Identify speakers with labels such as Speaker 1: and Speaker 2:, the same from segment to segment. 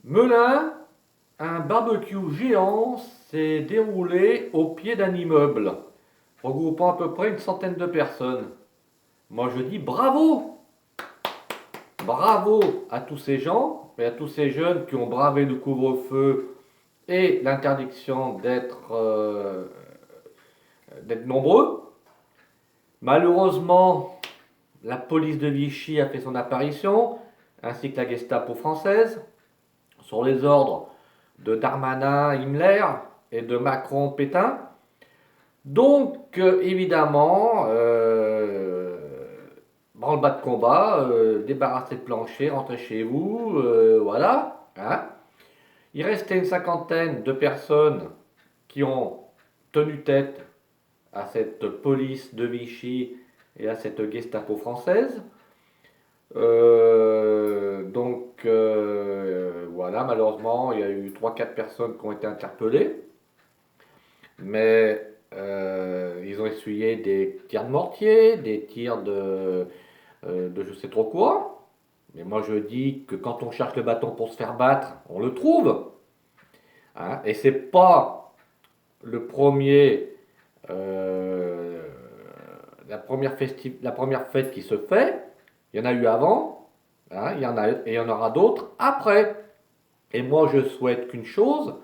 Speaker 1: Melun, un barbecue géant s'est déroulé au pied d'un immeuble, regroupant à peu près une centaine de personnes. Moi je dis bravo, bravo à tous ces gens et à tous ces jeunes qui ont bravé le couvre-feu et l'interdiction d'être nombreux. Malheureusement, la police de Vichy a fait son apparition, ainsi que la Gestapo française, sur les ordres de Darmanin, Himmler et de Macron, Pétain. Donc, évidemment, branle-bas de combat, débarrasser le plancher, rentrez chez vous, voilà. Hein. Il restait une cinquantaine de personnes qui ont tenu tête à cette police de Vichy et à cette Gestapo française. Voilà, malheureusement, il y a eu trois quatre personnes qui ont été interpellées, mais ils ont essuyé des tirs de mortier, des tirs de je sais trop quoi. Mais moi je dis que quand on cherche le bâton pour se faire battre, on le trouve. Hein, et c'est pas le premier, euh, la première fête qui se fait. Il y en a eu avant, hein, et il y en aura d'autres après. Et moi je souhaite qu'une chose,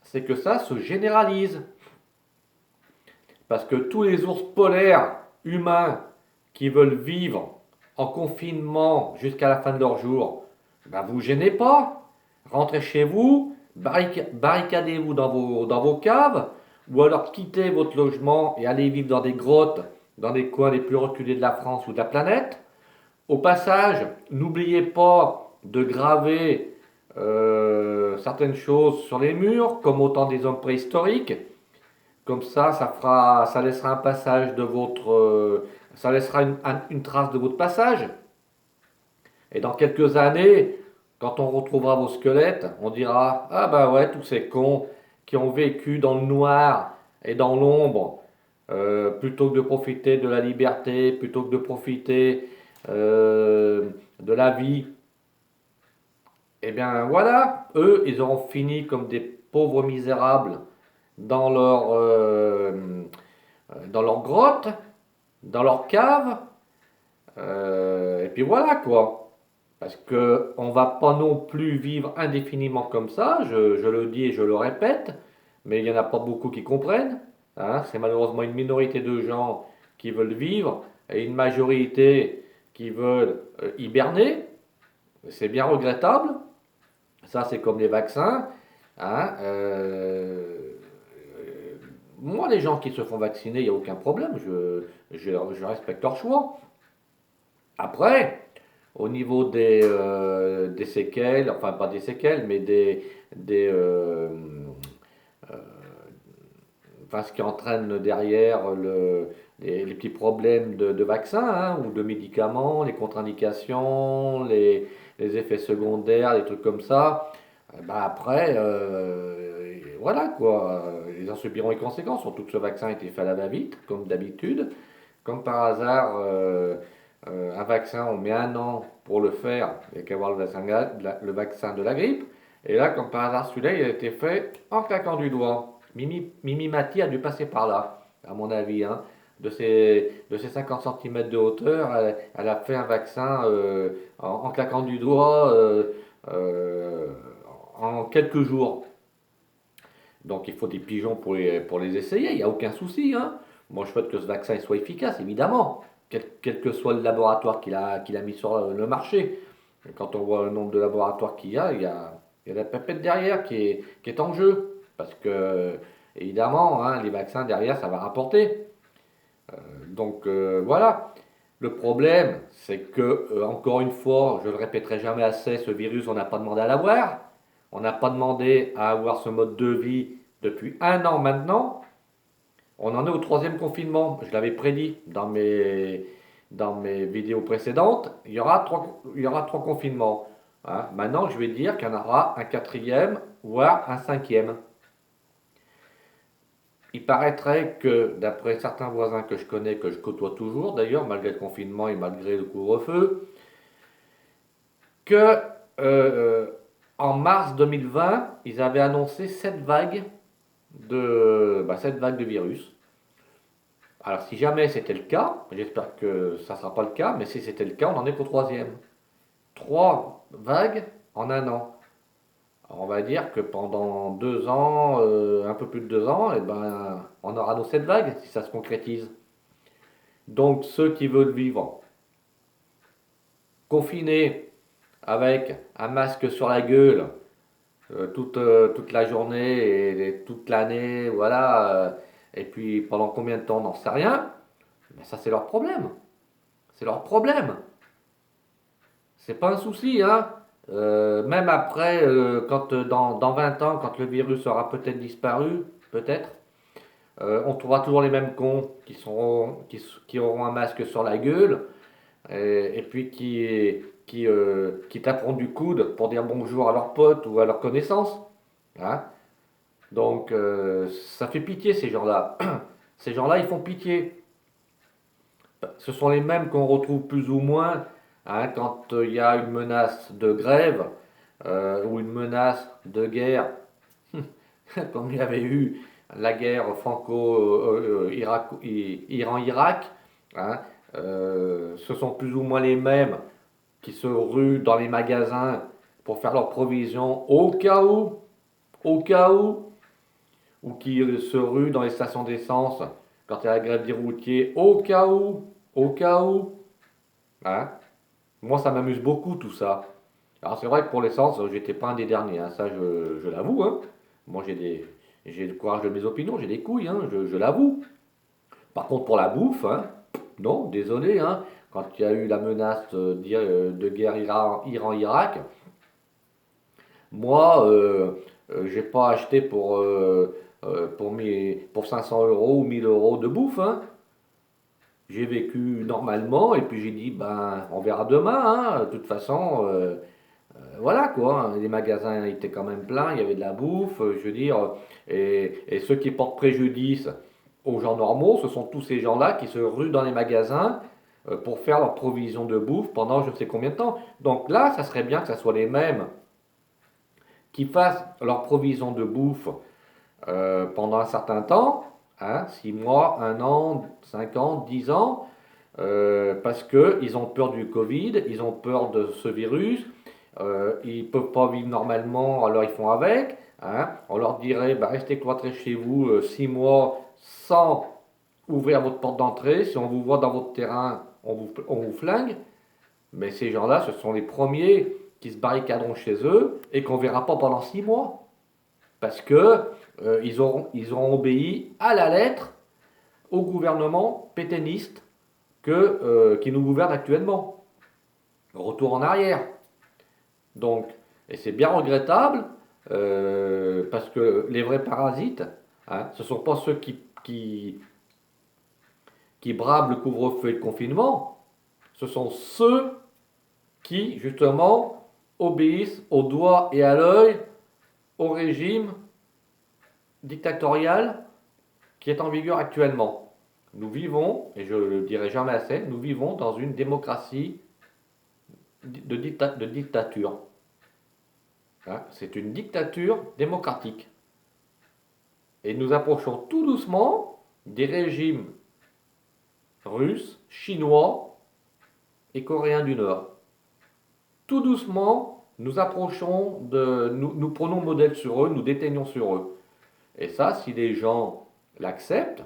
Speaker 1: c'est que ça se généralise. Parce que tous les ours polaires humains qui veulent vivre en confinement jusqu'à la fin de leur jour, ben vous gênez pas. Rentrez chez vous, barricadez-vous dans vos caves, ou alors quittez votre logement et allez vivre dans des grottes, dans les coins les plus reculés de la France ou de la planète. Au passage, n'oubliez pas de graver certaines choses sur les murs, comme au temps des hommes préhistoriques. Comme ça laissera un passage de votre, ça laissera une trace de votre passage. Et dans quelques années, quand on retrouvera vos squelettes, on dira ah bah ouais, tous ces cons qui ont vécu dans le noir et dans l'ombre, plutôt que de profiter de la liberté, plutôt que de profiter de la vie. Eh bien voilà, eux, ils auront fini comme des pauvres misérables dans dans leur grotte, dans leur cave, et puis voilà quoi. Parce que on va pas non plus vivre indéfiniment comme ça, je le dis et je le répète, mais il n'y en a pas beaucoup qui comprennent. Hein. C'est malheureusement une minorité de gens qui veulent vivre et une majorité qui veulent hiberner. C'est bien regrettable. Ça, c'est comme les vaccins. Hein. Moi, les gens qui se font vacciner, il n'y a aucun problème. Je respecte leur choix. Après, au niveau des séquelles, enfin pas des séquelles, mais des euh, enfin, ce qui entraîne derrière les petits problèmes de vaccins hein, ou de médicaments, les contre-indications, les effets secondaires, les trucs comme ça. Bah après, voilà quoi, ils en subiront les conséquences, surtout que ce vaccin a été fait à la va-vite, comme d'habitude. Comme par hasard, un vaccin, on met un an pour le faire, il n'y a qu'à voir le vaccin de la grippe. Et là, comme par hasard, celui-là, il a été fait en claquant du doigt. Mimi Mati a dû passer par là, à mon avis. Hein. De ses 50 centimètres de hauteur, elle a fait un vaccin en claquant du doigt euh, en quelques jours. Donc il faut des pigeons pour les essayer, il n'y a aucun souci. Hein. Moi je souhaite que ce vaccin soit efficace, évidemment, quel que soit le laboratoire qu'il a mis sur le marché. Et quand on voit le nombre de laboratoires qu'il y a, il y a la pépette derrière qui est en jeu. Parce que, évidemment, hein, les vaccins derrière, ça va rapporter. Voilà. Le problème, c'est que, encore une fois, je ne le répéterai jamais assez, ce virus, on n'a pas demandé à l'avoir. On n'a pas demandé à avoir ce mode de vie depuis un an maintenant. On en est au troisième confinement. Je l'avais prédit dans mes vidéos précédentes. Il y aura trois confinements. Hein. Maintenant, je vais dire qu'il y en aura un quatrième, voire un cinquième. Il paraîtrait que, d'après certains voisins que je connais, que je côtoie toujours d'ailleurs, malgré le confinement et malgré le couvre-feu, que En mars 2020, ils avaient annoncé 7 vagues de virus. Alors si jamais c'était le cas, j'espère que ça ne sera pas le cas, mais si c'était le cas, on n'en est qu'au troisième. 3 vagues en un an. Alors, on va dire que pendant 2 ans, un peu plus de 2 ans, eh ben, on aura nos 7 vagues si ça se concrétise. Donc ceux qui veulent vivre confinés avec un masque sur la gueule toute la journée et toute l'année, voilà, et puis pendant combien de temps, on n'en sait rien, ben ça c'est leur problème. C'est leur problème. C'est pas un souci, hein. Même après, quand dans 20 ans, quand le virus aura peut-être disparu, peut-être, on trouvera toujours les mêmes cons qui auront un masque sur la gueule et puis qui taperont du coude pour dire bonjour à leurs potes ou à leurs connaissances. Hein. Donc ça fait pitié ces gens-là. Ces gens-là, ils font pitié. Ce sont les mêmes qu'on retrouve plus ou moins hein, quand il y a une menace de grève ou une menace de guerre, comme il y avait eu la guerre franco-Iran-Irak. Hein, ce sont plus ou moins les mêmes qui se ruent dans les magasins pour faire leurs provisions au cas ou qui se ruent dans les stations d'essence quand il y a la grève des routiers, au cas où. Hein. Moi, ça m'amuse beaucoup tout ça. Alors c'est vrai que pour l'essence, j'étais pas un des derniers, hein, ça je l'avoue. Hein. Moi j'ai le courage de mes opinions, j'ai des couilles, hein, je l'avoue. Par contre pour la bouffe, hein, non, désolé, hein, quand il y a eu la menace de guerre Iran-Irak, moi j'ai pas acheté pour 500 euros ou 1000 euros de bouffe. Hein. J'ai vécu normalement et puis j'ai dit ben on verra demain. Hein. De toute façon, voilà quoi, hein, les magasins étaient quand même pleins, il y avait de la bouffe, je veux dire, et ceux qui portent préjudice aux gens normaux, ce sont tous ces gens-là qui se ruent dans les magasins pour faire leur provision de bouffe pendant je ne sais combien de temps. Donc là, ça serait bien que ce soit les mêmes qui fassent leur provision de bouffe pendant un certain temps, hein, 6 mois, 1 an, 5 ans, 10 ans, parce qu'ils ont peur du Covid, ils ont peur de ce virus, ils ne peuvent pas vivre normalement, alors ils font avec. Hein. On leur dirait, bah, restez cloîtrés chez vous 6 mois sans ouvrir votre porte d'entrée. Si on vous voit dans votre terrain, on vous flingue. Mais ces gens-là, ce sont les premiers qui se barricaderont chez eux et qu'on ne verra pas pendant 6 mois. Parce que ils auront obéi à la lettre au gouvernement pétainiste qui nous gouverne actuellement. Retour en arrière. Donc, et c'est bien regrettable parce que les vrais parasites, hein, ce ne sont pas ceux qui bravent le couvre-feu et le confinement, ce sont ceux qui, justement, obéissent au doigt et à l'œil au régime dictatorial qui est en vigueur actuellement. Nous vivons, et je le dirai jamais assez, nous vivons dans une démocratie de dictature. Hein, c'est une dictature démocratique. Et nous approchons tout doucement des régimes russes, chinois et coréens du Nord. Tout doucement, nous approchons nous prenons modèle sur eux, nous déteignons sur eux. Et ça, si les gens l'acceptent,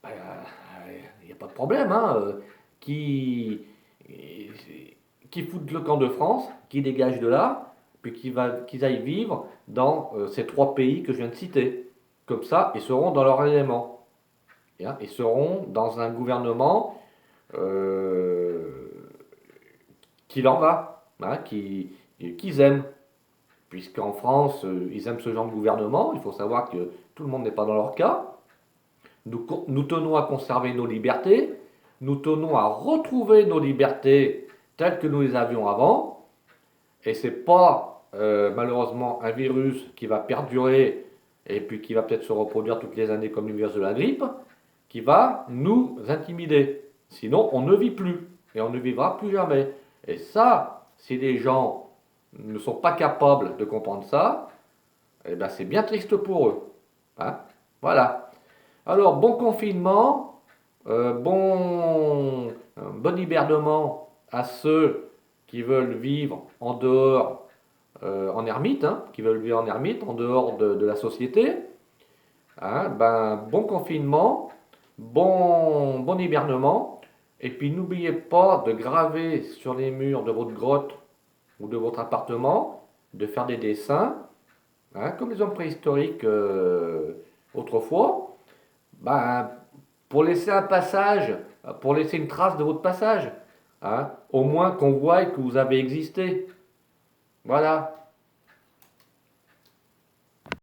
Speaker 1: il n'y a pas de problème. Hein, qui, qui foutent le camp de France, qui dégagent de là, puis qu'ils aillent vivre dans ces 3 pays que je viens de citer. Comme ça, ils seront dans leur élément. Hein, ils seront dans un gouvernement qui leur va, hein, qu'ils aiment. Puisqu'en France, ils aiment ce genre de gouvernement. Il faut savoir que tout le monde n'est pas dans leur cas. Nous tenons à conserver nos libertés. Nous tenons à retrouver nos libertés telles que nous les avions avant. Et c'est pas malheureusement un virus qui va perdurer et puis qui va peut-être se reproduire toutes les années comme le virus de la grippe, qui va nous intimider. Sinon, on ne vit plus et on ne vivra plus jamais. Et ça, si les gens ne sont pas capables de comprendre ça, eh ben c'est bien triste pour eux. Hein. Voilà. Alors, bon confinement, bon hibernement à ceux qui veulent vivre en dehors, en ermite, hein, qui veulent vivre en ermite, en dehors de la société. Hein, ben, bon confinement, bon hibernement. Et puis n'oubliez pas de graver sur les murs de votre grotte ou de votre appartement, de faire des dessins, hein, comme les hommes préhistoriques autrefois, ben, pour laisser un passage, pour laisser une trace de votre passage. Hein, au moins qu'on voie que vous avez existé. Voilà.